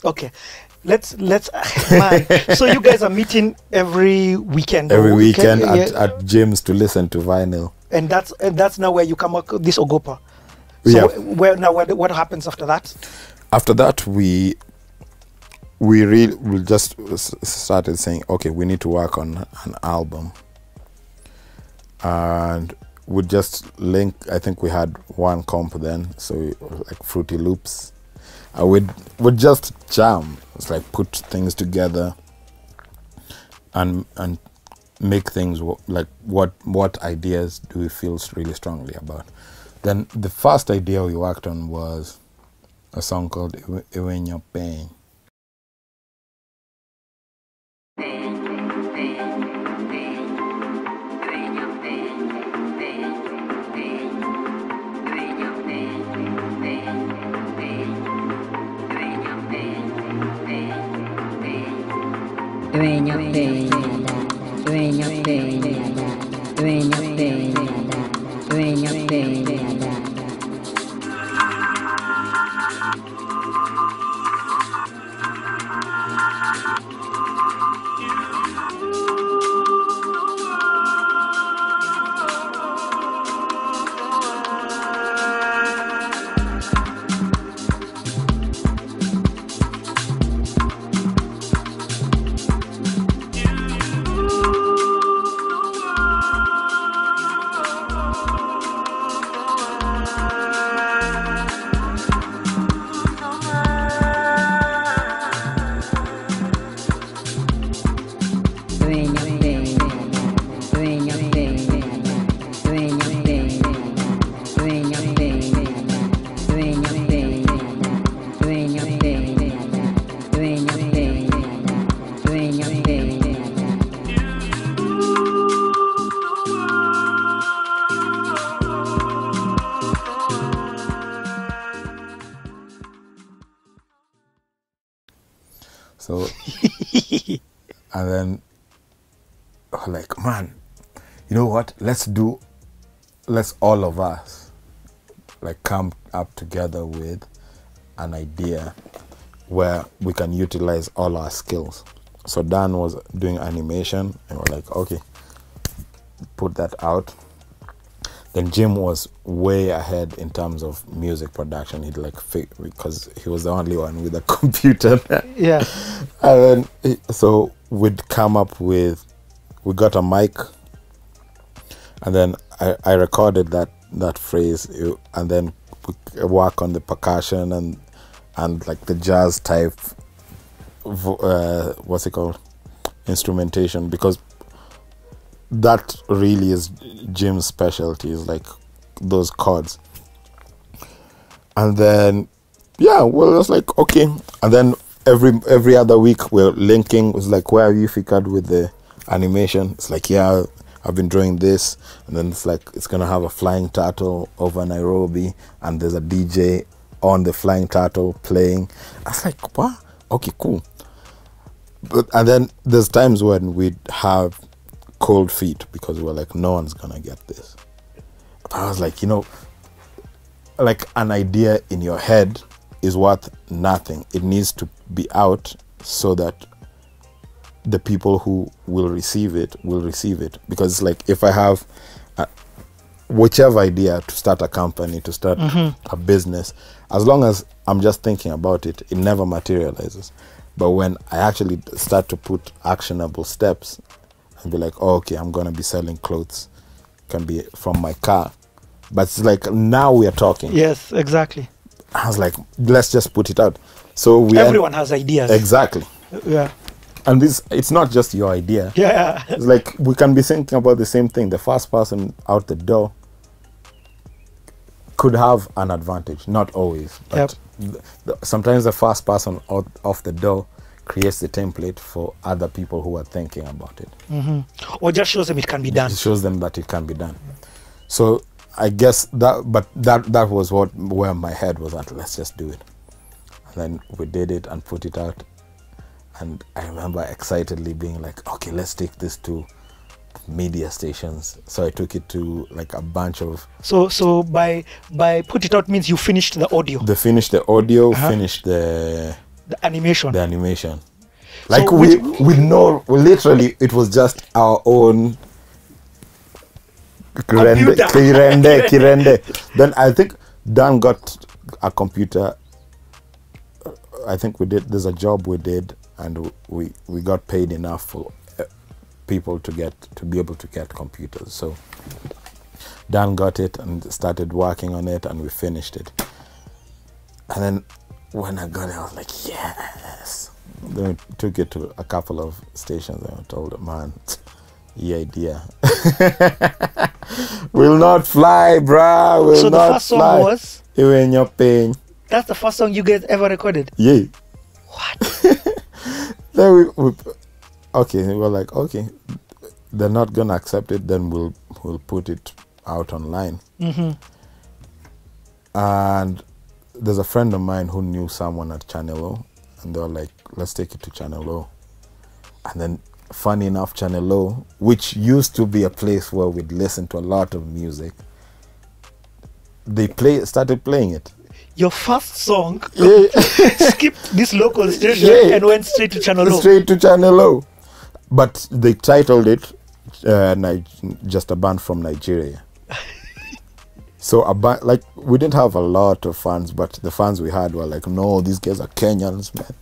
Okay, let's man. So you guys are meeting every weekend. Every weekend at gyms to listen to vinyl. And that's now where you come up with this Ogopa. So Yeah. What happens after that? After that, we just started saying, okay, we need to work on an album, and we just link. I think we had one comp then, so like Fruity Loops. We'd just jam. It's like put things together and make things like what ideas do we feel really strongly about. Then the first idea we worked on was a song called When You're Paying. When you're paying, when you're paying, when you're paying, when you're paying. So, and then like, man, you know what? Let's all of us like come up together with an idea where we can utilize all our skills. So Dan was doing animation, and we're like, okay, put that out. Then Jim was way ahead in terms of music production. He'd like because he was the only one with a computer. Yeah. And then so we'd come up with, we got a mic, and then I recorded that phrase, and then work on the percussion and like the jazz type what's it called, instrumentation, because that really is Jim's specialty, is like those chords. And then yeah, well, it was like, okay. And then every other week we're linking. It was like, where have you figured with the animation? It's like, yeah, I've been drawing this. And then it's like, it's gonna have a flying turtle over Nairobi, and there's a DJ on the flying turtle playing. I was like, what? Okay, cool. And then there's times when we'd have cold feet because we're like, no one's gonna get this. But I was like, like an idea in your head is worth nothing. It needs to be out so that the people who will receive it. Because like, if I have whichever idea to start a company, to start a business, as long as I'm just thinking about it, it never materializes. But when I actually start to put actionable steps and be like, oh, okay, I'm going to be selling clothes, can be from my car. But it's like, now we are talking. Yes, exactly. I was like, let's just put it out. So everyone has ideas. Exactly. Yeah. And it's not just your idea. Yeah. It's like, we can be thinking about the same thing. The first person out the door could have an advantage, not always. But sometimes the first person off the door creates the template for other people who are thinking about it. Or just shows them it can be done. It shows them that it can be done. So I guess that was where my head was at. Let's just do it. And then we did it and put it out. And I remember excitedly being like, okay, let's take this to media stations. So I took it to like a bunch of... So by put it out means you finished the audio. They finished the audio, finished the The animation. The animation. Like So we literally it was just our own kirende. Then I think Dan got a computer. I think there's a job we did, and we got paid enough for people to be able to get computers. So Dan got it and started working on it, and we finished it. And then when I got it, I was like, yes. Then we took it to a couple of stations, and I told them, man, the idea will not fly, bruh. Will So the not first song fly. was? You in your pain. That's the first song you guys ever recorded? Yeah. What? Then we okay, we were like, okay, they're not gonna accept it, then we'll put it out online. And there's a friend of mine who knew someone at Channel O, and they were like, let's take it to Channel O. And then, funny enough, Channel O, which used to be a place where we'd listen to a lot of music, they started playing it. Your first song Yeah. skipped this local station Yeah. and went straight to Channel O. Straight to Channel O. But they titled it just a band from Nigeria. So like we didn't have a lot of fans, but the fans we had were like, no, these guys are Kenyans, man.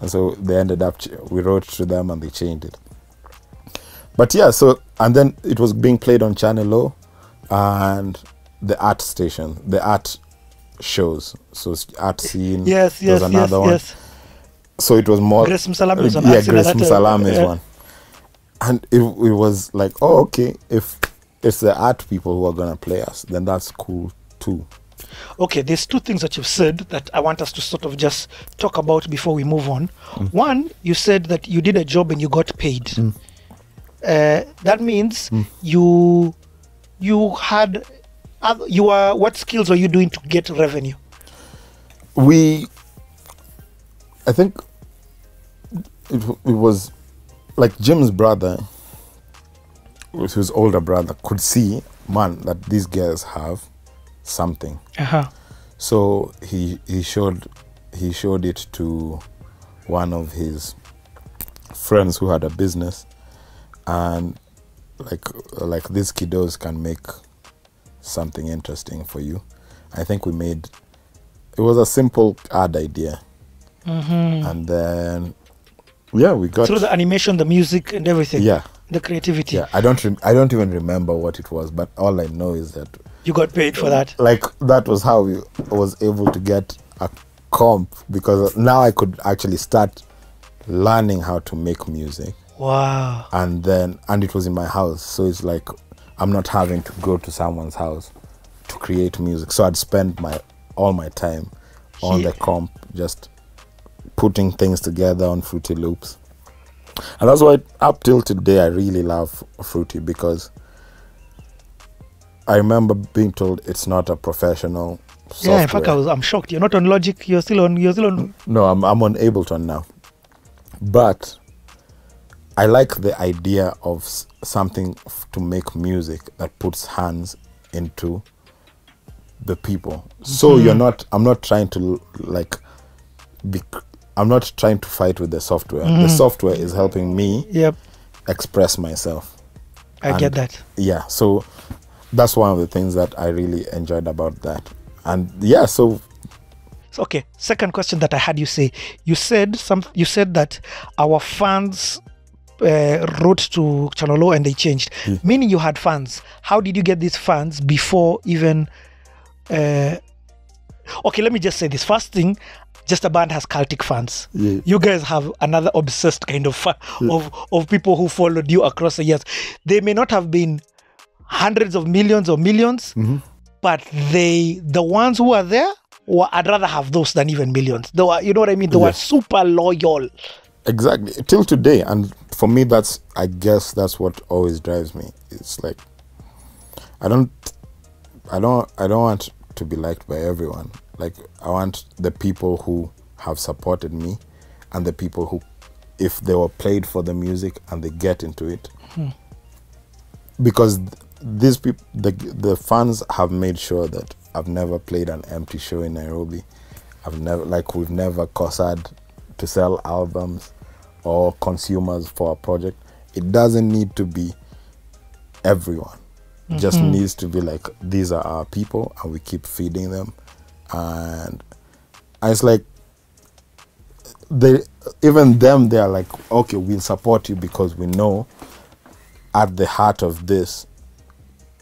And so they ended up, we wrote to them and they changed it. But yeah, so, and then it was being played on Channel O and the art station, the art shows. So art scene. Yes, there was another one. yes. So it was more. Grace Msalami was on Yeah, art scene at Grace that time. Msalami is Yeah. one. And it was like, oh, okay, if it's the art people who are going to play us, then that's cool too. Okay, there's two things that you've said that I want us to sort of just talk about before we move on. One, you said that you did a job and you got paid. That means you had, what skills were you doing to get revenue? I think it was like Jim's brother, his older brother, could see, man, that these guys have something. So he showed it to one of his friends who had a business, and like these kiddos can make something interesting for you. I think it was a simple ad idea, and then we got through the animation, the music, and everything. Yeah, the creativity. Yeah, I don't even remember what it was, but all I know is that you got paid for that. Like that was how we was able to get a comp, because now I could actually start learning how to make music. Wow. And it was in my house, so it's like I'm not having to go to someone's house to create music. So I'd spend all my time on the comp, just putting things together on Fruity Loops. And that's why up till today I really love Fruity, because I remember being told it's not a professional software. Yeah, in fact I'm shocked. You're not on Logic, you're still on No, I'm on Ableton now. But I like the idea of something to make music that puts hands into the people. So I'm not trying to I'm not trying to fight with the software. The software is helping me express myself. I get that. Yeah, so that's one of the things that I really enjoyed about that. And yeah, so okay, second question that I had you say. You said that our fans wrote to Channel O and they changed. Meaning you had fans. How did you get these fans before even okay, let me just say this. First thing, Just a Band has cultic fans. Yeah. You guys have another obsessed kind of of people who followed you across the years. They may not have been hundreds of millions or millions, but the ones who are there, I'd rather have those than even millions. They were, you know what I mean? They were super loyal. Exactly, till today. And for me, I guess that's what always drives me. It's like I don't want to be liked by everyone. Like, I want the people who have supported me and the people who, if they were played for the music and they get into it, because these people, the fans have made sure that I've never played an empty show in Nairobi. We've never cossared to sell albums or consumers for a project. It doesn't need to be everyone. It just needs to be like, these are our people and we keep feeding them. And it's like, even them, they're like, okay, we'll support you because we know at the heart of this,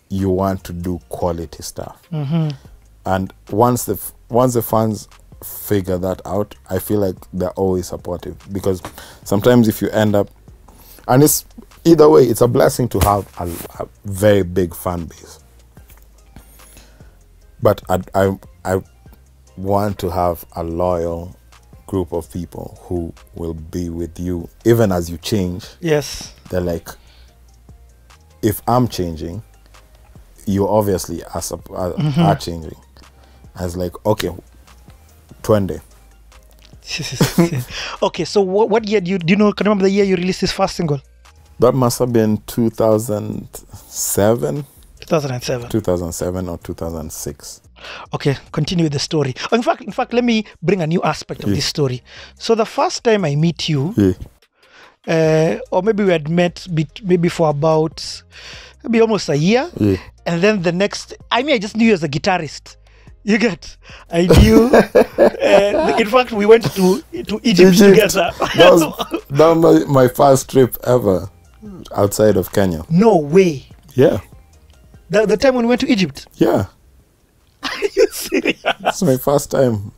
you want to do quality stuff. And once the fans figure that out, I feel like they're always supportive, because sometimes if you end up, and it's either way, it's a blessing to have a very big fan base, but I want to have a loyal group of people who will be with you even as you change. Yes. They're like, if I'm changing, you obviously are changing. I was like, okay, 20. Okay, so what year do you know? Can you remember the year you released this first single? That must have been 2007. 2007 or 2006. Okay, continue with the story. In fact, let me bring a new aspect of this story. So the first time I meet you, or maybe we had met maybe for about maybe almost a year, and then the next, I just knew you as a guitarist. You get? I knew. In fact, we went to Egypt together. That was my first trip ever outside of Kenya. No way. Yeah. The time when we went to Egypt? Yeah. Are you serious? It's my first time.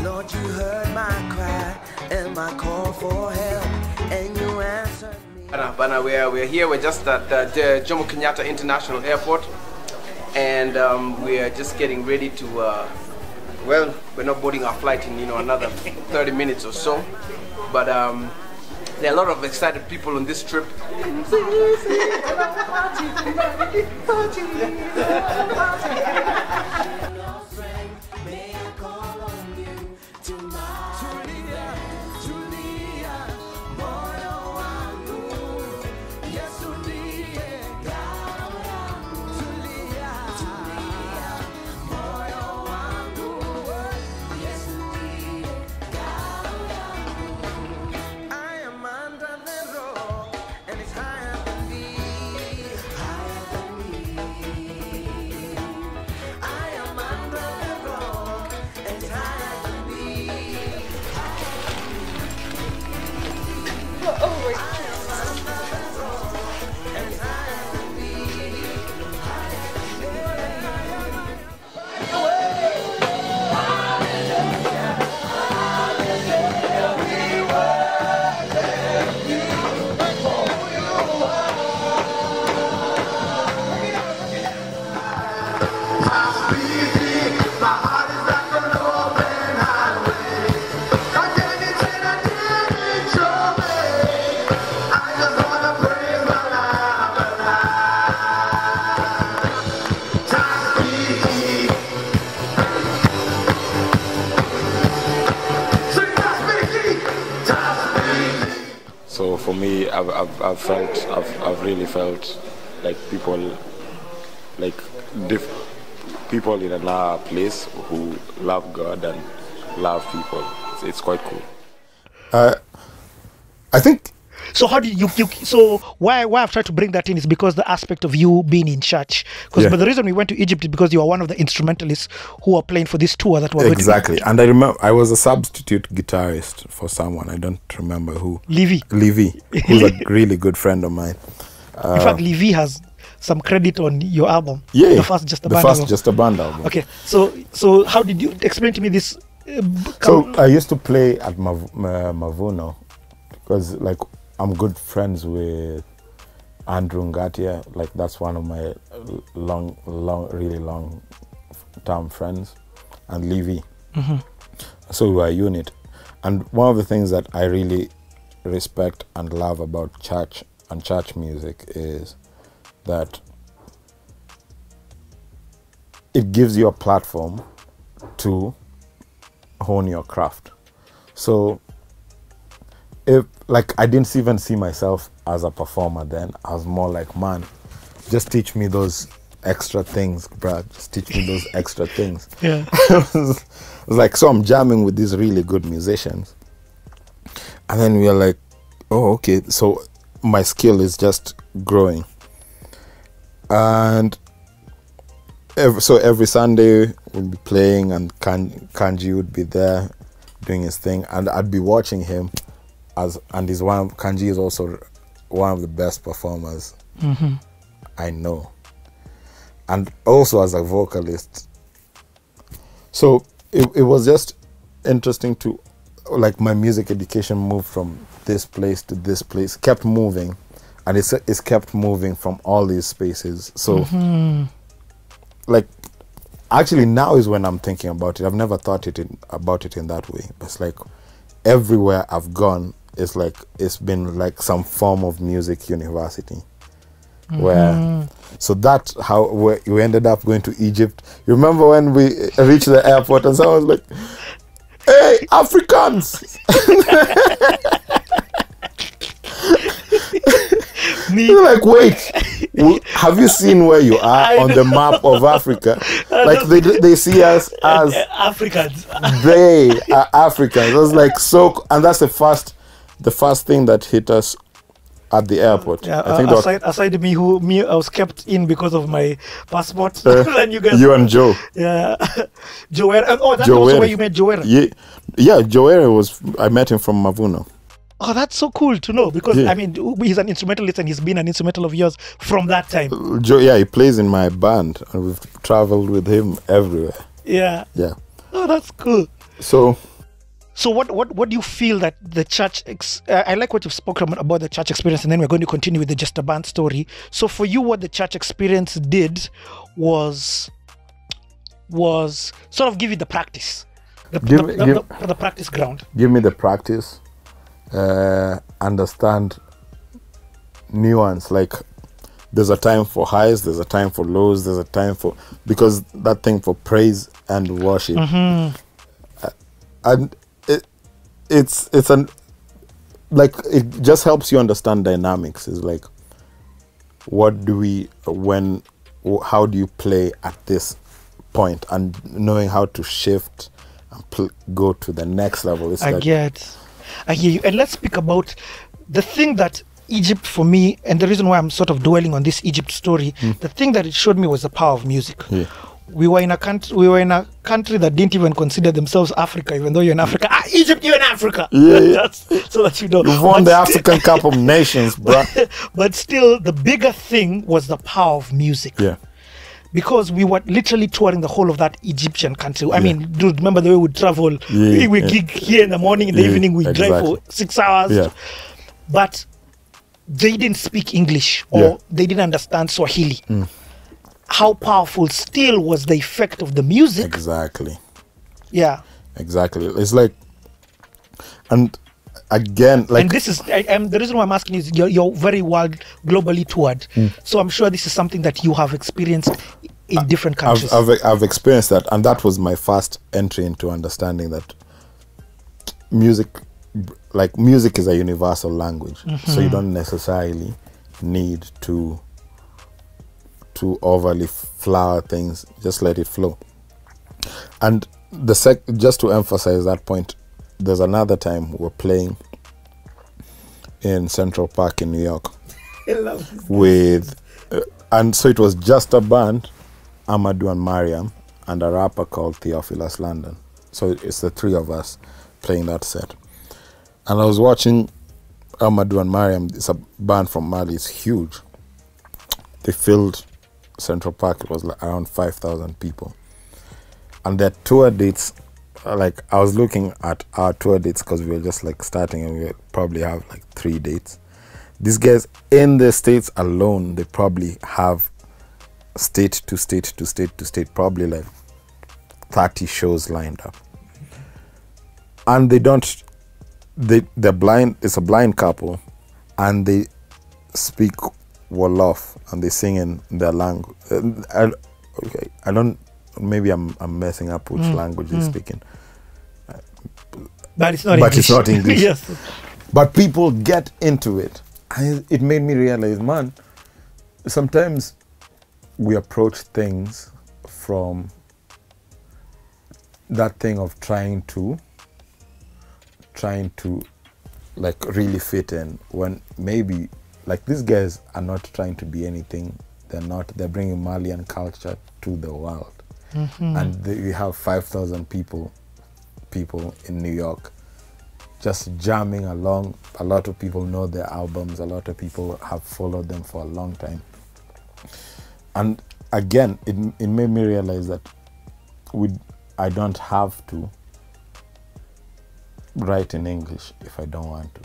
Lord, you heard my cry and my call for help, and you answered me. Bana, we're here. We're just at the Jomo Kenyatta International Airport, and we're just getting ready to. Well, we're not boarding our flight in another 30 minutes or so, but there are a lot of excited people on this trip. So for me, I've really felt like people, people in another place who love God and love people. It's quite cool. I think. So how did you so why I've tried to bring that in is because the aspect of you being in church. But the reason we went to Egypt is because you are one of the instrumentalists who are playing for this tour that we're exactly. And I remember I was a substitute guitarist for someone. I don't remember who. Levy, who's a really good friend of mine. In fact, Levy has some credit on your album. Yeah, the first Just a Band album. Okay, so how did you explain to me this? So I used to play at Mavuno because I'm good friends with Andrew Ngatia. That's one of my really long-term friends, and Levy. So we were a unit. And one of the things that I really respect and love about church and church music is that it gives you a platform to hone your craft. So if I didn't even see myself as a performer then, I was more like, man, just teach me those extra things, bruh. Just teach me those extra things. Yeah. It was like, so I'm jamming with these really good musicians. And then we are like, oh, okay, so my skill is just growing. And every Sunday we'll be playing, and Kanji would be there doing his thing, and I'd be watching him Kanji is also one of the best performers I know, and also as a vocalist. So it was just interesting to, like, my music education moved from this place to this place, kept moving, and it's kept moving from all these spaces. So like, actually now is when I'm thinking about it. I've never thought about it in that way, but it's like everywhere I've gone, it's like it's been like some form of music university. Where, so that's how we ended up going to Egypt. You remember when we reached the airport and someone was like, "Hey, Africans!" You're like, wait, have you seen where you are on the map of Africa? Like, they see us as Africans. They are Africans. It was like, so, and that's the first thing that hit us at the airport. Yeah, I think aside me, I was kept in because of my passport. And you and Joe. Yeah, Joera. Oh, that's also where you met Joera. Yeah, Joera I met him from Mavuno. Oh, that's so cool to know, because I mean, he's an instrumentalist and he's been an instrumental of yours from that time. He plays in my band, and we've traveled with him everywhere. Yeah. Yeah. Oh, that's cool. So what do you feel that the church? I like what you've spoken about the church experience, and then we're going to continue with the Just a Band story. So for you, what the church experience did was sort of give you the practice, the practice ground. Give me the practice. Understand nuance, like there's a time for highs, there's a time for lows, there's a time for, because that thing for praise and worship, and it's an, like, it just helps you understand dynamics. It's like, how do you play at this point, and knowing how to shift and go to the next level. I hear you. And let's speak about the thing that Egypt, for me, and the reason why I'm sort of dwelling on this Egypt story, the thing that it showed me was the power of music. Yeah. We were in a country that didn't even consider themselves Africa, even though you're in Africa. Egypt, you're in Africa. Yeah. So that you know. You've won the African Cup of Nations, bro. But still, the bigger thing was the power of music. Yeah. Because we were literally touring the whole of that Egyptian country. I mean, dude, remember the way we travel? We gig here in the morning, in the evening we drive for 6 hours. Yeah. But they didn't speak English, or they didn't understand Swahili. How powerful still was the effect of the music? Exactly. Yeah. Exactly. It's like, and again, like, and this is the reason why I'm asking is you're very globally toured, so I'm sure this is something that you have experienced in different countries. I've experienced that, and that was my first entry into understanding that music is a universal language. So you don't necessarily need to overly flower things. Just let it flow. And just to emphasize that point, there's another time we're playing in Central Park in New York with and so it was just a band, Amadou and Mariam, and a rapper called Theophilus London. So it's the three of us playing that set. And I was watching Amadou and Mariam. It's a band from Mali. It's huge. They filled Central Park. It was like around 5,000 people. And their tour dates, like, I was looking at our tour dates because we were just like starting, and we probably have like 3 dates. These guys in the States alone, they probably have state to state to state to state, probably like 30 shows lined up. And they're blind. It's a blind couple, and they speak Wolof, and they sing in their language. Maybe I'm messing up which language they're speaking. But it's not English. It's not English. Yes. But people get into it. And it made me realize, man, sometimes we approach things from that thing of trying to like really fit in, when maybe like these guys are not trying to be anything. They're bringing Malian culture to the world. And we have 5,000 people in New York just jamming along. A lot of people know their albums. A lot of people have followed them for a long time. And again, it made me realize that I don't have to write in English if I don't want to.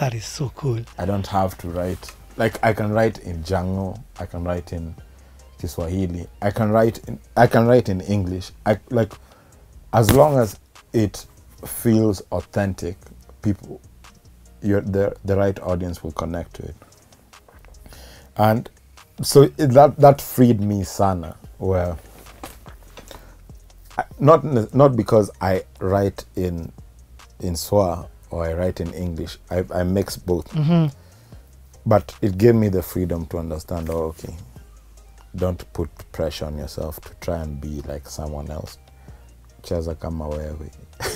That is so cool. I don't have to write. Like, I can write in Jango, I can write in Kiswahili, I can write in English. Like, as long as it feels authentic, people, the right audience will connect to it. And so that freed me sana, where not because I write in Swa or I write in English. I mix both. But it gave me the freedom to understand, oh, okay, don't put pressure on yourself to try and be like someone else. Cheza kama wewe.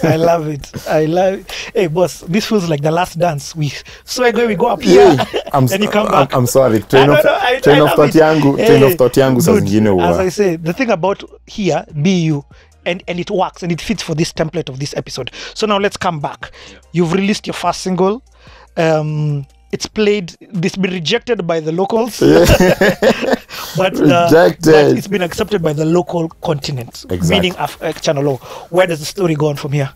I love it. Hey, boss, this feels like the last dance. We go up here, then you come back. I'm sorry. Train of thought yangu saa zingine huwa. As I say, the thing about here, be you, and it works, and it fits for this template of this episode. So now let's come back. You've released your first single. It's been rejected by the locals. but it's been accepted by the local continent. Exactly. Meaning Channel O. Where does the story go on from here?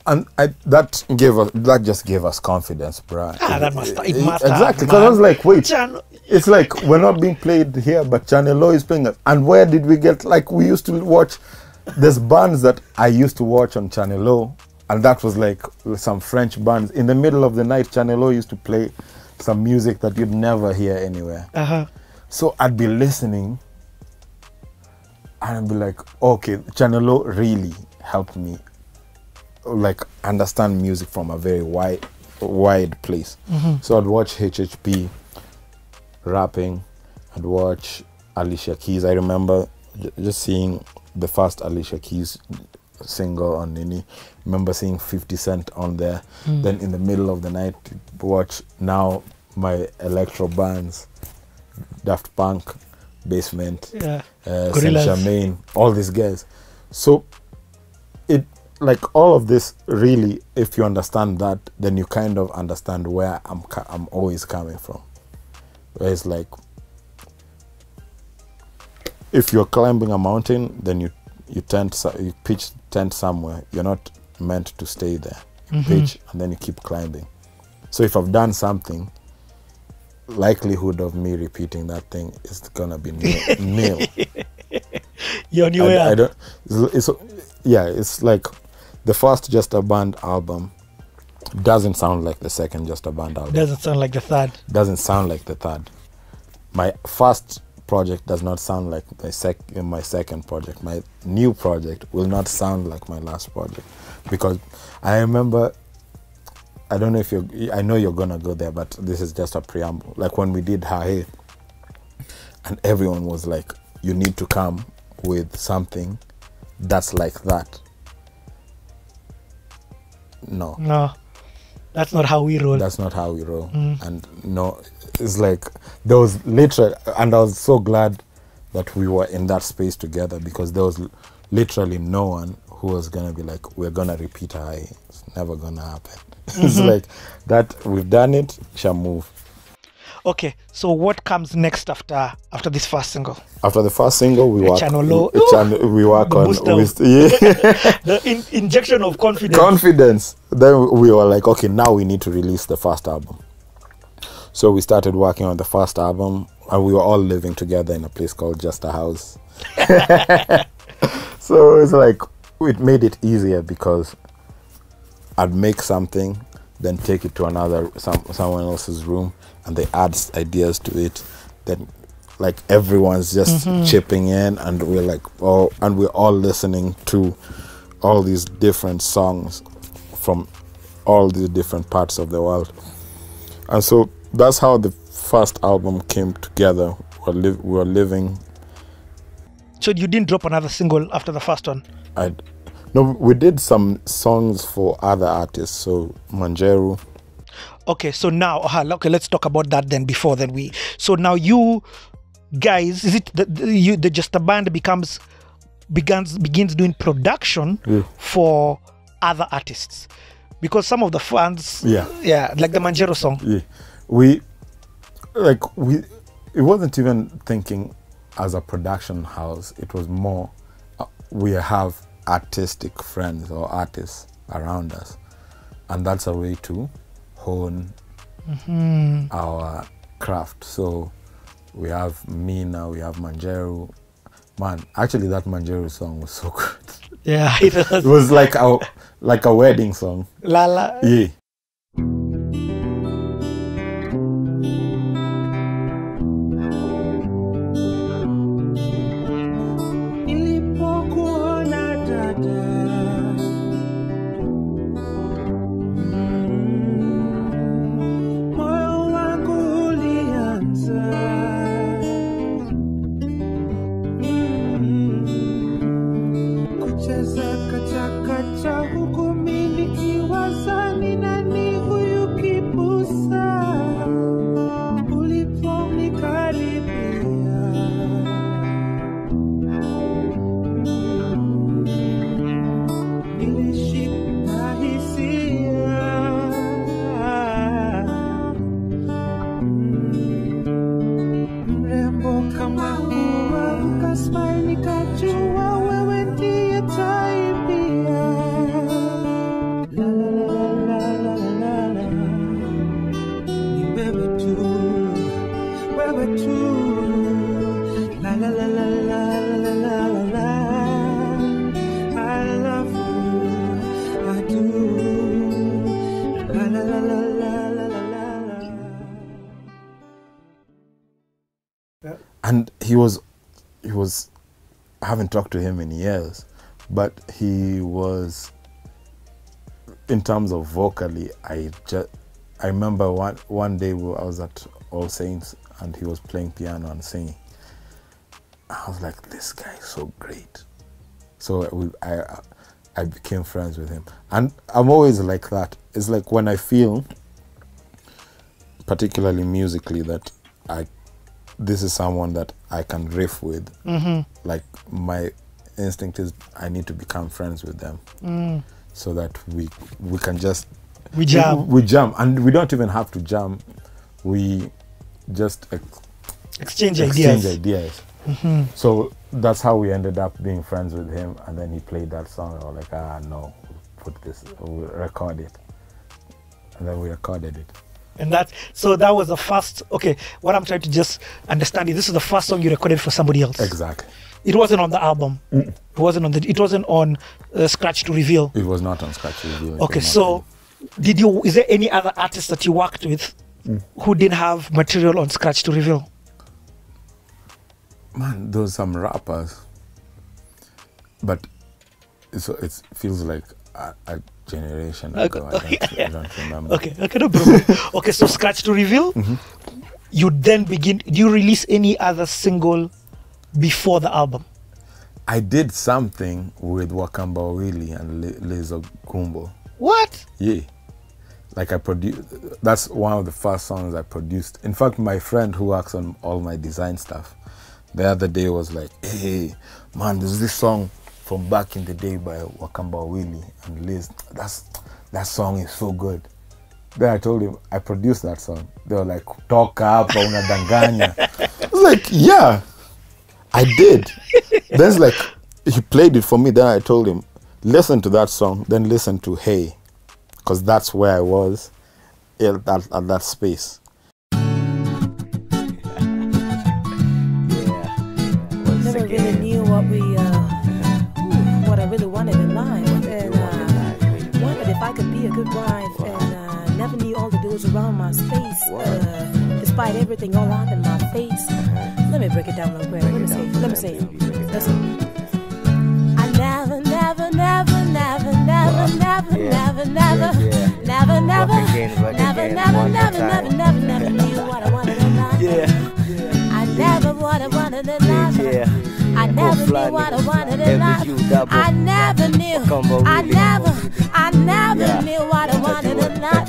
And that just gave us confidence, bro. It must exactly, because I was like, wait, it's like we're not being played here, but Channel O is playing us. And where did we get? Like, we used to watch. There's bands that I used to watch on Channel O, and that was like some French bands. In the middle of the night, Channel O used to play some music that you'd never hear anywhere. So I'd be listening, and I'd be like, okay, Channel O really helped me like understand music from a very wide place. So I'd watch HHP rapping, I'd watch Alicia Keys. I remember just seeing the first Alicia Keys single on Nini. Remember seeing 50 Cent on there. Then in the middle of the night, watch now my electro bands, Daft Punk, Basement, Saint Germain, all these guys. So it, like, all of this really, if you understand that, then you kind of understand where I'm always coming from. Where it's like, if you're climbing a mountain, then you pitch tent somewhere. You're not meant to stay there. You pitch and then you keep climbing. So if I've done something, likelihood of me repeating that thing is gonna be nil. You're on your way up. It's like the first Just a Band album doesn't sound like the second Just a Band album. Doesn't sound like the third. Doesn't sound like the third. My first project does not sound like my second project. My new project will not sound like my last project, because I remember, I don't know if I know you're gonna go there, but this is just a preamble. Like when we did Hahe, and everyone was like, you need to come with something that's like that. No, that's not how we roll. That's not how we roll. And no, it's like there was literally, and I was so glad that we were in that space together, because there was literally no one who was gonna be like, we're gonna repeat Hahe. It's never gonna happen. It's like that, we've done it, shall move. Okay, so what comes next after this first single? After the first single, we work on the injection of confidence. Then we were like, okay, now we need to release the first album. So we started working on the first album, and we were all living together in a place called Just a House. So it's like, it made it easier, because I'd make something, then take it to someone else's room, and they add ideas to it. Then, like, everyone's just chipping in, and we're like, and we're all listening to all these different songs from all the different parts of the world. And so that's how the first album came together, were living. So you didn't drop another single after the first one? No, we did some songs for other artists. So Manjeru. Okay, so now, okay, let's talk about that then. So now you guys, is it the Just a Band begins doing production for other artists? Because some of the fans, like the Manjero song. Yeah, it wasn't even thinking as a production house. It was more, we have artistic friends or artists around us, and that's a way to hone our craft. So we have Mina, we have Manjeru. Man, actually that Manjeru song was so good. Yeah, it was. It was like a wedding song. Lala. Yeah. And he was, I haven't talked to him in years, but he was, in terms of vocally, I remember one day I was at All Saints and he was playing piano and singing. I was like, this guy is so great. So I became friends with him. And I'm always like that. It's like when I feel, particularly musically, that this is someone that I can riff with. Like my instinct is I need to become friends with them, so that we can just jam. We jam, and we don't even have to jam. We just exchange ideas. So that's how we ended up being friends with him. And then he played that song. I was like, no, put this, we'll record it, and then we recorded it. And that was the first. Okay, what I'm trying to just understand is this is the first song you recorded for somebody else. Exactly. It wasn't on the album. It wasn't on Scratch to Reveal. It was not on Scratch to Reveal. Okay, so is there any other artists that you worked with who didn't have material on Scratch to Reveal? Man, those some rappers, but it feels like a generation ago. I don't remember. Okay, no problem. Okay, so Scratch to Reveal, you then begin. Do you release any other single before the album? I did something with Wakamba Willie and Lezo Gumbo. What? Yeah. Like I produced, that's one of the first songs I produced. In fact, my friend who works on all my design stuff, the other day was like, hey, man, there's this song from back in the day by Wakamba Willie and Liz. That song is so good. Then I told him, I produced that song. They were like, toka hapa unadanganya. I was like, yeah, I did. Then like, he played it for me. Then I told him, listen to that song, then listen to Hey, because that's where I was at that space. Never really knew what I really wanted in life, and wondered if I could be a good wife, and never knew all the doors around my space, despite everything all out in my face. Let me break it down real quick. Let me say. Listen. I never knew what I wanted in life. I never wanted in life. Yeah. I never knew what I wanted in life. I never knew. I never knew what I wanted in life.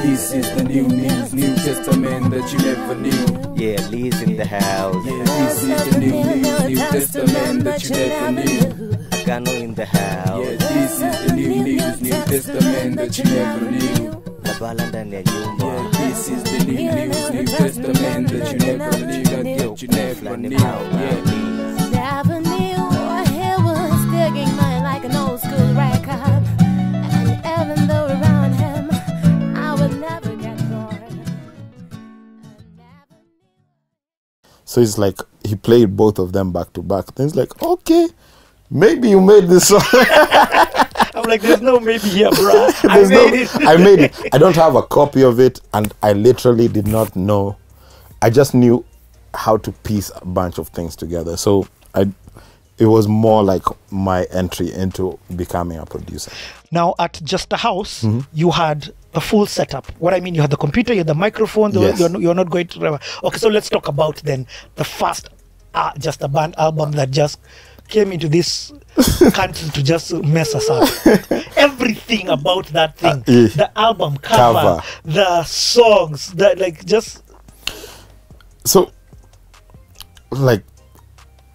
This is the new news, New Testament that you never knew. Yeah, Lee's in the house. Yeah, this is the new news, New Testament that you never knew. Agano in the house. Yeah, this is the new news, New Testament that you never knew. La bala ndani ya nyumba. Yeah, this is the new news, New Testament that you never knew. That you never knew. Yeah. Never knew he was digging mine like an old school record. And even though around him, I would never get bored. So it's like he played both of them back to back. Then it's like, okay, maybe you made this song. I'm like, there's no maybe here, bro. I made it. I don't have a copy of it, and I literally did not know. I just knew how to piece a bunch of things together. So it was more like my entry into becoming a producer. Now, at Just a House, you had the full setup. What I mean, you had the computer, you had the microphone. Yes. You're not going to... Okay, so let's talk about then the first Just a Band album that just came into this country to just mess us up. Everything about that thing. The album cover, the songs, just... So, like,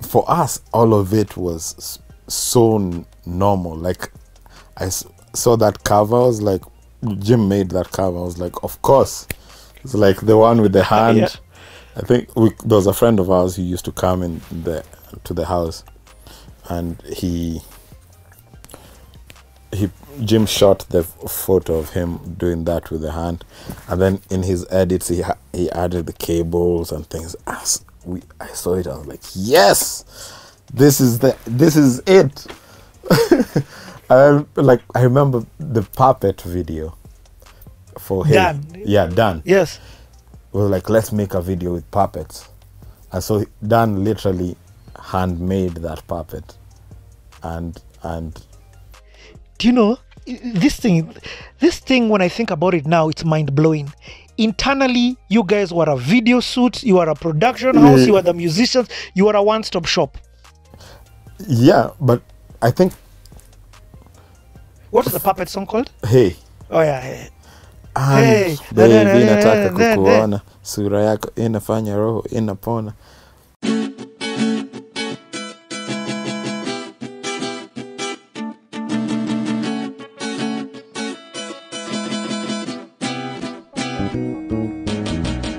for us, all of it was so normal. Like, I saw that cover, I was like, Jim made that cover. I was like, of course. It's like the one with the hand. Yeah. I think there was a friend of ours who used to come to the house, and Jim shot the photo of him doing that with the hand, and then in his edits he added the cables and things. As I saw it, I was like, yes, this is it. I remember the puppet video for him. Dan. Yeah, Dan. Yes. Was like, let's make a video with puppets. And so Dan literally handmade that puppet. And do you know, this thing, when I think about it now, it's mind-blowing. Internally, you guys were a video suit, you were a production house, you were the musicians, you were a one-stop shop. Yeah, but I think... What's the puppet song called? Hey. Oh, yeah, hey. Hey, baby, nataka kukuona, sura yako inafanya roho inapona.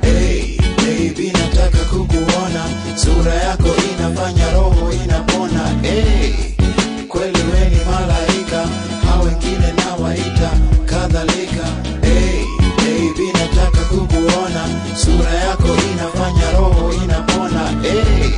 Hey, baby, nataka kukuona, sura yako inafanya roho inapona. Hey, kweli wewe ni malaika, hao wengine nawaita kadhalika. Hey, baby, nataka kukuona, sura yako inafanya roho inapona. Hey,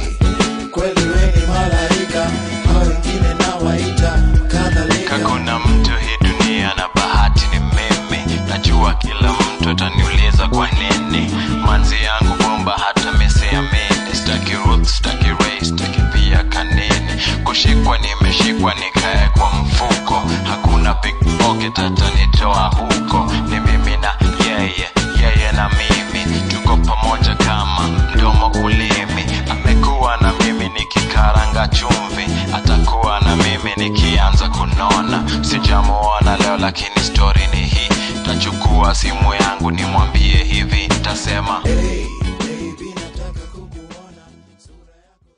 kweli wewe ni malaika, hao wengine nawaita kadhalika. Hakuna mtu hii dunia na bahati ni mimi. Najua kila mtu ataniuliza kwa nini. Manzi yangu bomba hata mesi ya mimi. Staki Ruth, staki Ray, staki pia kanini. Kushikwa nimeshikwa nikae kwa mfuko. Hakuna pickpocket atanitoa huko. Ni mimi na yeye na mimi. Tuko pamoja kama mdomo kulimi. Amekuwa na mimi nikikaranga chumvi. Atakuwa na mimi nikianza kunona. Sijamuona leo lakini story ni hii. Tachukua simu yangu nimwambie hivi. Tasema Hey, baby, nataka kukuona, sura yako.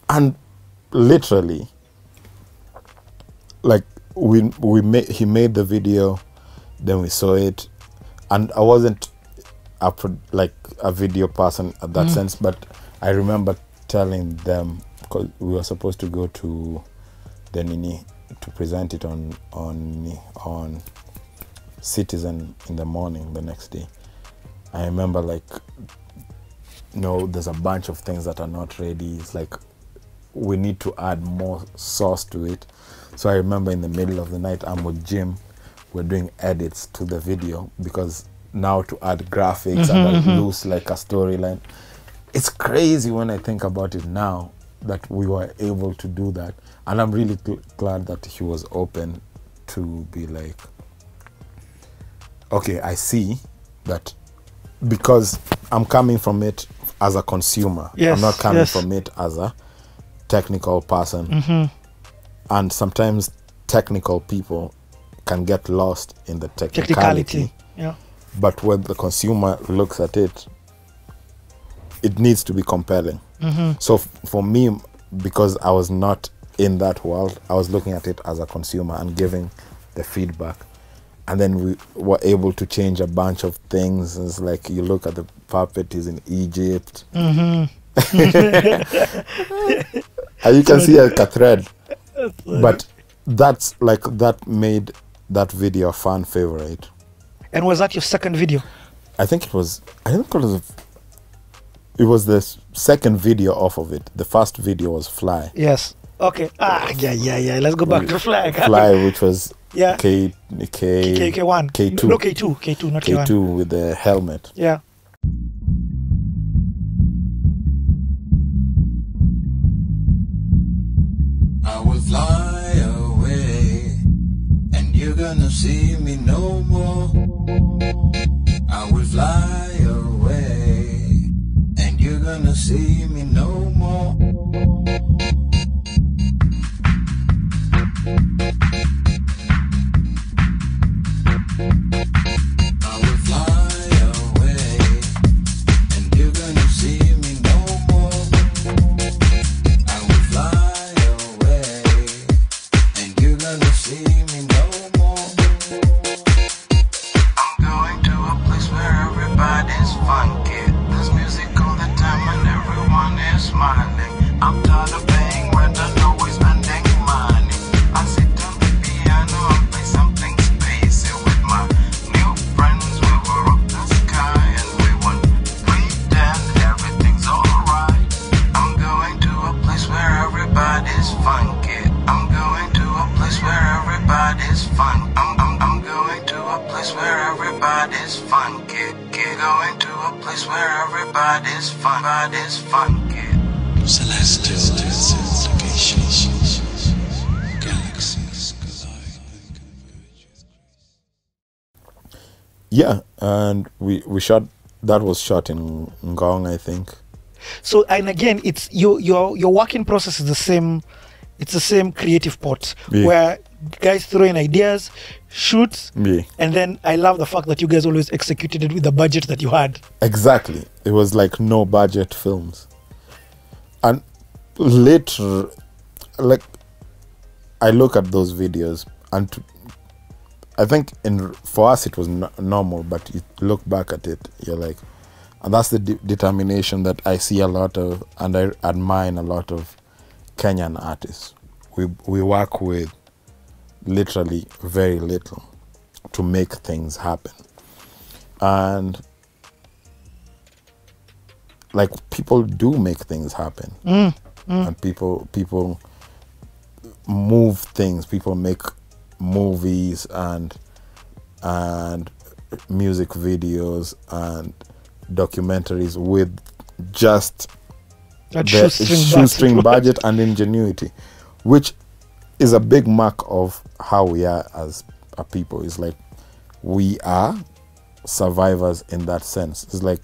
And literally, like, he made the video, then we saw it, and I wasn't a video person at that sense, but I remember telling them, because we were supposed to go to the Nini to present it on Citizen in the morning the next day. I remember, like, no, there's a bunch of things that are not ready. It's like we need to add more sauce to it. So I remember in the middle of the night, I'm with Jim. We're doing edits to the video because now to add graphics and loose like a storyline. It's crazy when I think about it now that we were able to do that. And I'm really glad that he was open to be like, okay, I see that, because I'm coming from it as a consumer. Yes, I'm not coming yes. from it as a technical person. Mhm. And sometimes technical people can get lost in the technicality. Technicality. Yeah. But when the consumer looks at it, it needs to be compelling. Mhm. So for me, because I was not in that world, I was looking at it as a consumer and giving the feedback. And then we were able to change a bunch of things. It's like you look at the puppet, he's in Egypt. Mhm. And you can see a thread. But that's like, that made that video a fan favorite. And was that your second video? I think it was the second video off of it. The first video was Fly. Yes. Okay. Yeah. Let's go back to Fly. Fly, which was Yeah. K1. K2. No, K2, not K1. K2 with the helmet. Yeah. I will fly away, and you're gonna see me no more. I will fly away, and you're gonna see me no more. I will fly away, and you're gonna see me no more. I will fly away, and you're gonna see me no more. I'm going to a place where everybody's funky. There's music all the time and everyone is smiling. I'm tired of paying rent and always spending money. I sit on the piano and play something spacey with my new friends. We will rock the sky and we won't pretend everything's alright. I'm going to a place where everybody's funky. I'm going to a place where everybody's fun. I'm going to a place where everybody's funky. Going to a place where everybody's fun. Everybody's funky. Celestial locations, galaxies collide. Yeah, and we shot, that was shot in Ngong, I think. So, and again, it's your working process is the same. It's the same creative pot where guys throw in ideas, shoot, and then I love the fact that you guys always executed it with the budget that you had. Exactly. It was like no budget films. And later, like, I look at those videos and I think for us it was normal, but you look back at it, you're like, and that's the determination that I see a lot of, and I admire in a lot of Kenyan artists. We work with literally very little to make things happen. And like, people do make things happen. And people move things, people make movies and music videos and documentaries with just that the shoestring budget and ingenuity, which is a big mark of how we are as a people. It's like we are survivors in that sense. It's like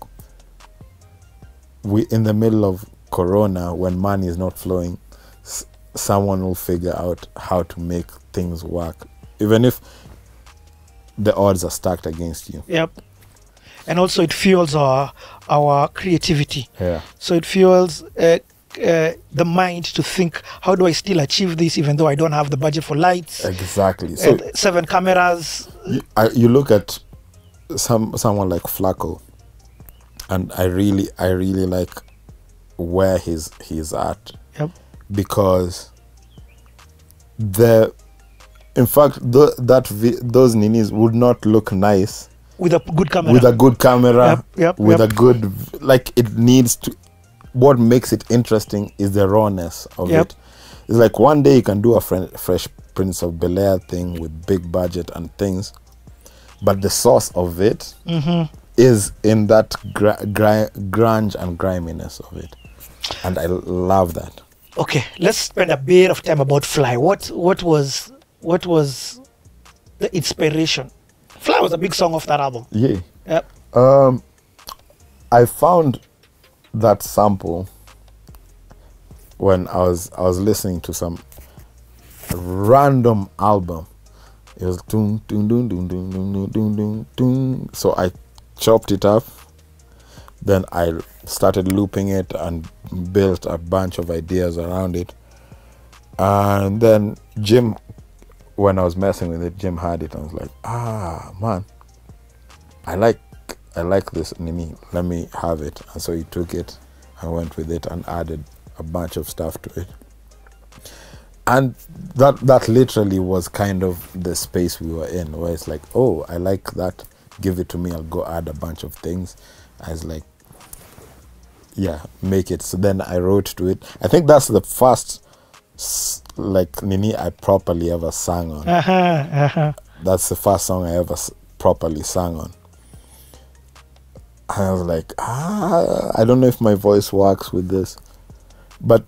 we, in the middle of Corona, when money is not flowing, someone will figure out how to make things work, even if the odds are stacked against you. Yep. And also it fuels our creativity. Yeah. So it fuels the mind to think, how do I still achieve this even though I don't have the budget for lights? Exactly. So 7 cameras. You look at someone like Flacco, and I really like where he's at. Yep. Because in fact those ninis would not look nice with a good camera. With a good camera. Yep. A good, like, it needs to. What makes it interesting is the rawness of it. It's like one day you can do a Fresh Prince of Bel-Air thing with big budget and things, but the source of it is in that grunge and griminess of it, and I love that. Okay, let's spend a bit of time about Fly. What was the inspiration? Fly was a big song of that album. Yeah. Yep. I found that sample when I was listening to some random album. It was doom doom doom doom doom doom doom doom doom. So I chopped it up. Then I started looping it and built a bunch of ideas around it. And then Jim, when I was messing with it, Jim had it. I was like, man, I like this Nini. Let me have it. And so he took it and went with it and added a bunch of stuff to it. And that literally was kind of the space we were in, where it's like, oh, I like that. Give it to me. I'll go add a bunch of things. I was like, yeah, make it. So then I wrote to it. I think that's the first like Nini I properly ever sang on. That's the first song I ever properly sang on. And I was like, I don't know if my voice works with this, but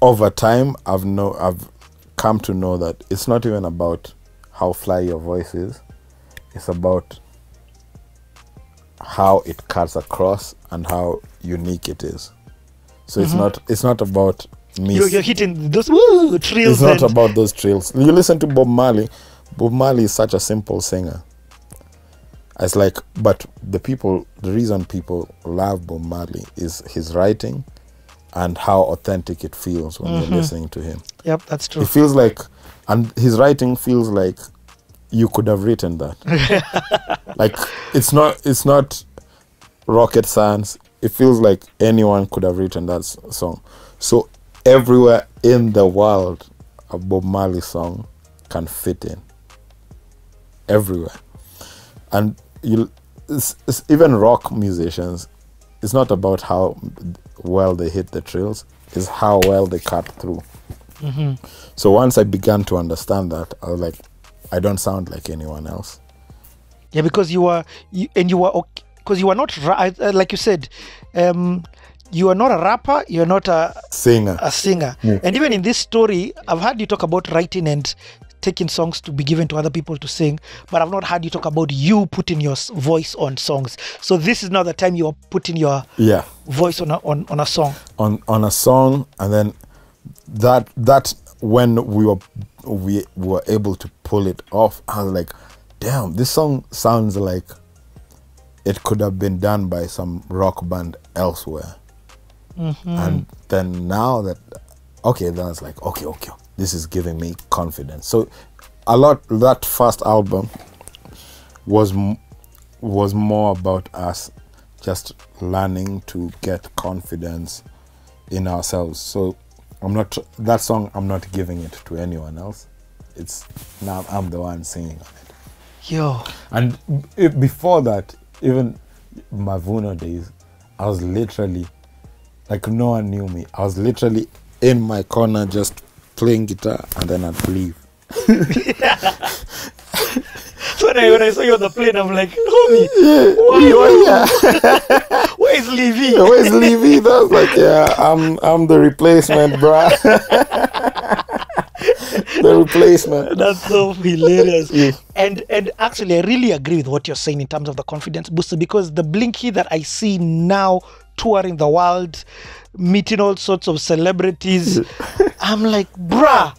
over time I've come to know that it's not even about how fly your voice is. It's about how it cuts across and how unique it is. So it's not about me. You're hitting those trills. It's not about those trills. You listen to Bob Marley. Bob Marley is such a simple singer. It's like, but the reason people love Bob Marley is his writing and how authentic it feels when you're listening to him. Yep, that's true. It feels like, and his writing feels like you could have written that. Like, it's not rocket science. It feels like anyone could have written that song. So everywhere in the world a Bob Marley song can fit in. Everywhere. And it's even rock musicians, it's not about how well they hit the trills, it's how well they cut through. So once I began to understand that, I was like, I don't sound like anyone else. Yeah, because you were not like you said, you are not a rapper, you are not a singer. Yeah. And even in this story, I've heard you talk about writing and taking songs to be given to other people to sing, but I've not heard you talk about you putting your voice on songs. So this is now the time you are putting your voice on a song. On a song, and then that when we were able to pull it off, I was like, damn, this song sounds like it could have been done by some rock band elsewhere. And then now that, then I was like, okay, this is giving me confidence. So that first album was more about us just learning to get confidence in ourselves. So I'm not giving it to anyone else. It's now I'm the one singing on it. Yo. And before that, even Mavuno days, I was literally, like, no one knew me. I was literally in my corner just playing guitar, and then I'd leave. So when I saw you on the plane, I'm like, homie, where's Levy? Where's Levy? That's like, I'm the replacement, bruh. The replacement. That's so hilarious. And actually, I really agree with what you're saying in terms of the confidence booster, because the Blinky that I see now touring the world, meeting all sorts of celebrities, I'm like, bruh,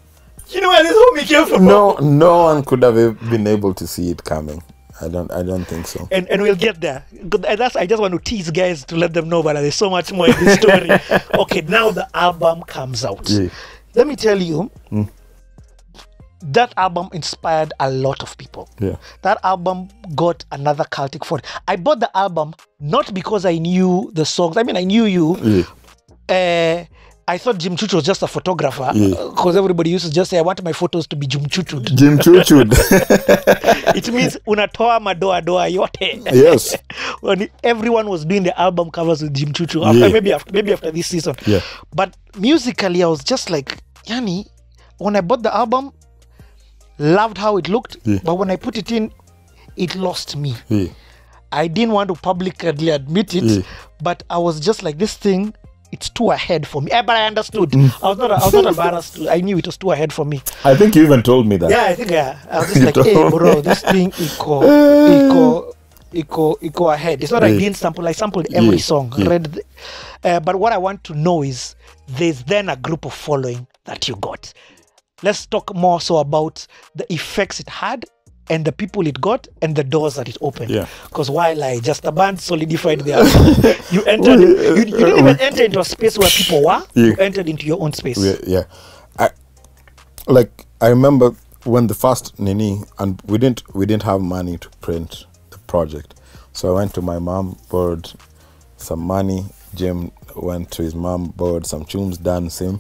you know where this homie came from? No one could have been able to see it coming. I don't think so. And we'll get there. I just want to tease guys to let them know, but there's so much more in this story. Okay, now the album comes out. Yeah. Let me tell you, that album inspired a lot of people. Yeah. That album got another cultic following. I bought the album not because I knew the songs. I mean, I knew you. Yeah. I thought Jim Chuchu was just a photographer, because everybody used to just say, I want my photos to be Jim Chuchu. Jim Chuchu. It means unatoa madoa doa yote. Yes. When everyone was doing the album covers with Jim Chuchu, maybe after this season. Yeah. But musically, I was just like, Yani, when I bought the album, loved how it looked, but when I put it in, it lost me. I didn't want to publicly admit it, but I was just like, this thing, it's too ahead for me. But I understood. I was not embarrassed. I knew it was too ahead for me. I think you even told me that. Yeah, I think I was just like, hey bro, this thing iko ahead. It's not I didn't sample. I sampled every song. Read, but what I want to know is there's then a group of following that you got. Let's talk more so about the effects it had and the people it got and the doors that it opened. Because while I just a band solidified the album, you entered. You didn't even enter into a space where people were. You entered into your own space. I remember when the first Nini, and we didn't have money to print the project, so I went to my mom, borrowed some money. Jim went to his mom, borrowed some tunes, dancing,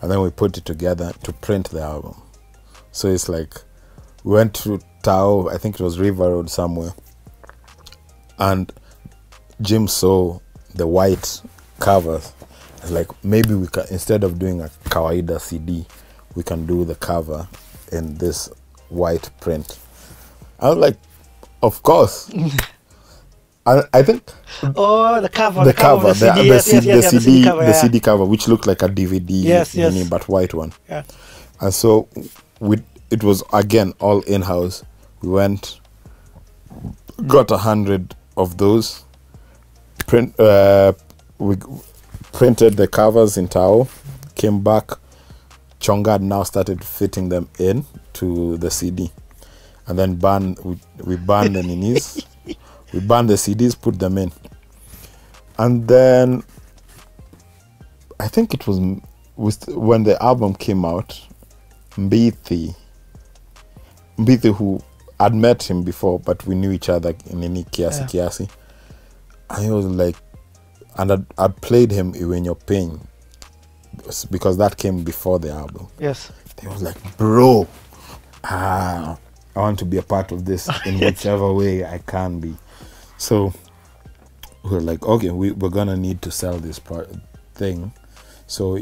and then we put it together to print the album. So it's like we went to Tao, I think it was River Road somewhere, and Jim saw the white covers. It's like, maybe we can, instead of doing a kawaida CD, we can do the cover in this white print. I was like, of course. I think the cover, the CD cover, which looked like a DVD, but white one. And so it was again all in-house. We went, got 100 of those. We printed the covers in Tao, came back. Chonga had now started fitting them in to the CD, and then we banned the Ninis. We banned the CDs, put them in, and then I think it was when the album came out. Mbithi, who I'd met him before, but we knew each other in Nini Kiasi. And he was like, and I'd played him When You're Paying, because that came before the album. He was like, bro, I want to be a part of this in whichever way I can be. So we were like, okay, we're gonna need to sell this thing, so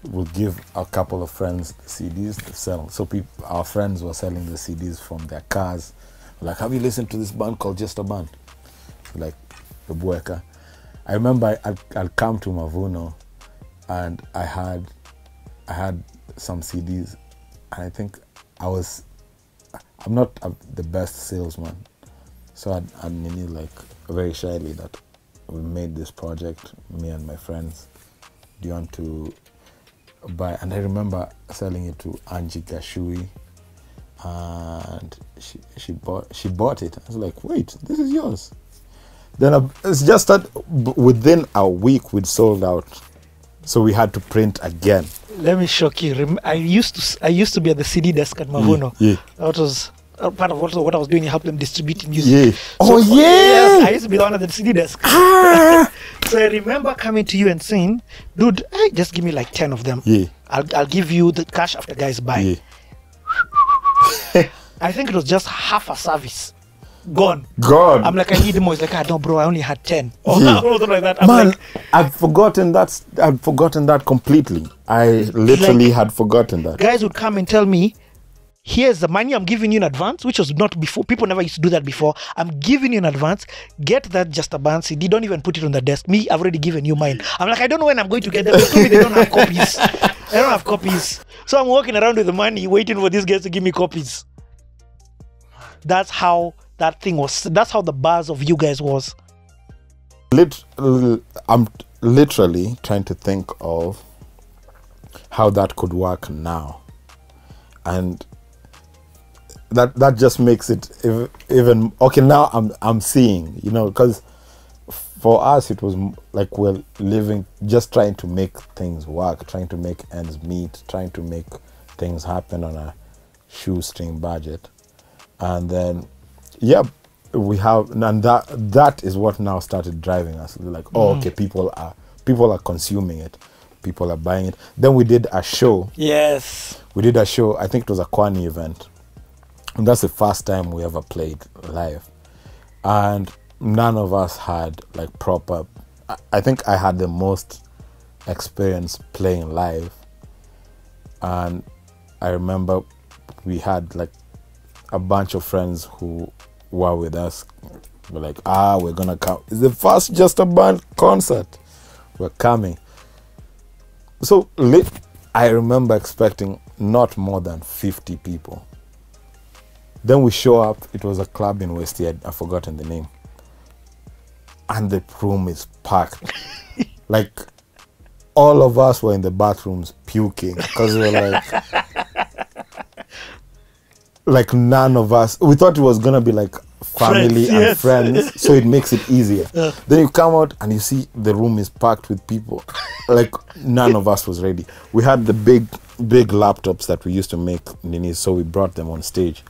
we'll give a couple of friends CDs to sell. So our friends were selling the CDs from their cars. We're like, have you listened to this band called Just a Band? Like the Bueka. I remember I'd come to Mavuno, and I had some CDs, and I think I'm not the best salesman, so I'd Nini like very shyly that we made this project, me and my friends. Do you want to buy? And I remember selling it to Angie Gashui, and she bought it. I was like, wait, this is yours. Then it's just that within a week we'd sold out. So we had to print again. Let me shock you. I used to be at the CD desk at Mavuno. That was part of also what I was doing. I helped them distribute music. Yes, I used to be the one at the CD desk. So I remember coming to you and saying, dude, just give me like 10 of them. I'll give you the cash after guys buy. I think it was just half a service. Gone. I'm like, I need more. He's like, no, bro, I only had 10. Or something like that. Man, like, I'd forgotten that completely. I literally had forgotten that. Guys would come and tell me, here's the money I'm giving you in advance, which was not before. People never used to do that before. I'm giving you in advance. Get that Just a Band CD. Don't even put it on the desk. Me, I've already given you mine. I'm like, I don't know when I'm going to get them. They told me they don't have copies. They don't have copies. So I'm walking around with the money, waiting for these guys to give me copies. That's how that thing was. That's how the buzz of you guys was. I'm literally trying to think of how that could work now, and that just makes it even okay. Now I'm seeing, because for us it was like we're living, just trying to make things work, trying to make ends meet, trying to make things happen on a shoestring budget, and then we have, and that is what now started driving us. We're like, okay, people are consuming it, people are buying it. Then we did a show. We did a show. I think it was a Kwani event, and that's the first time we ever played live. And none of us had like proper. I think I had the most experience playing live, and I remember we had like a bunch of friends who were with us. We're like, we're gonna come. It's the first Just a Band concert. We're coming. So I remember expecting not more than 50 people. Then we show up. It was a club in West End. I've forgotten the name. And the room is packed. Like, all of us were in the bathrooms puking because we were like none of us. We thought it was gonna be like family and friends, so it makes it easier. Then you come out and you see the room is packed with people. Like none of us was ready. We had the big laptops that we used to make ninis, so we brought them on stage.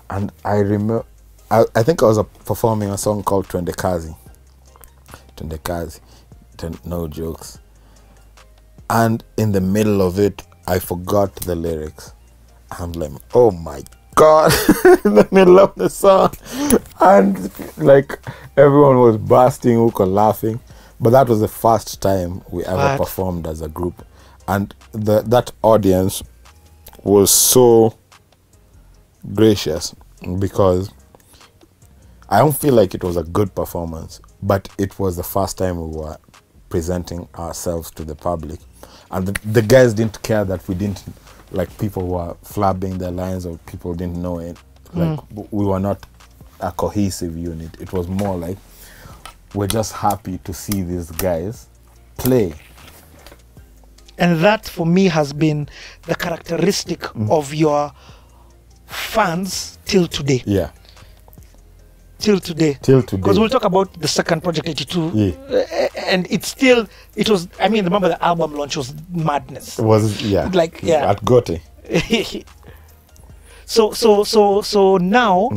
And I remember, I think I was performing a song called Twendekazi. No jokes. And in the middle of it, I forgot the lyrics. I'm like, oh my God, in the middle of the song. And like everyone was bursting, laughing. But that was the first time we ever performed as a group. And that audience was so gracious because I don't feel like it was a good performance, but it was the first time we were presenting ourselves to the public. And the guys didn't care that we didn't, like, people were flabbing their lines or people didn't know it. Like, we were not a cohesive unit. It was more like, we're just happy to see these guys play. And that, for me, has been the characteristic of your fans till today. Yeah. Till today. Because we'll talk about the second project, 82. Yeah. And it was, I mean, remember the album launch was madness. It was, yeah. Like, yeah. At Gote. So now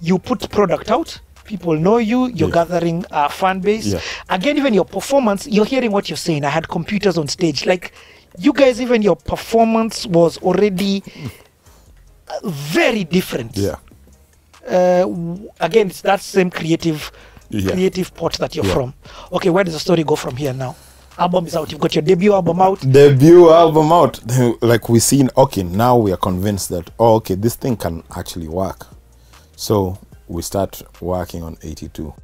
you put product out. People know you. You're gathering a fan base. Yeah. Again, even your performance, you're hearing what you're saying. I had computers on stage. Like, you guys, even your performance was already very different. Yeah. Again, it's that same creative pot that you're from. Okay, where does the story go from here now? Album is out. You've got your debut album out. Like, we seen, okay, now we are convinced that, oh, okay, this thing can actually work. So we start working on 82.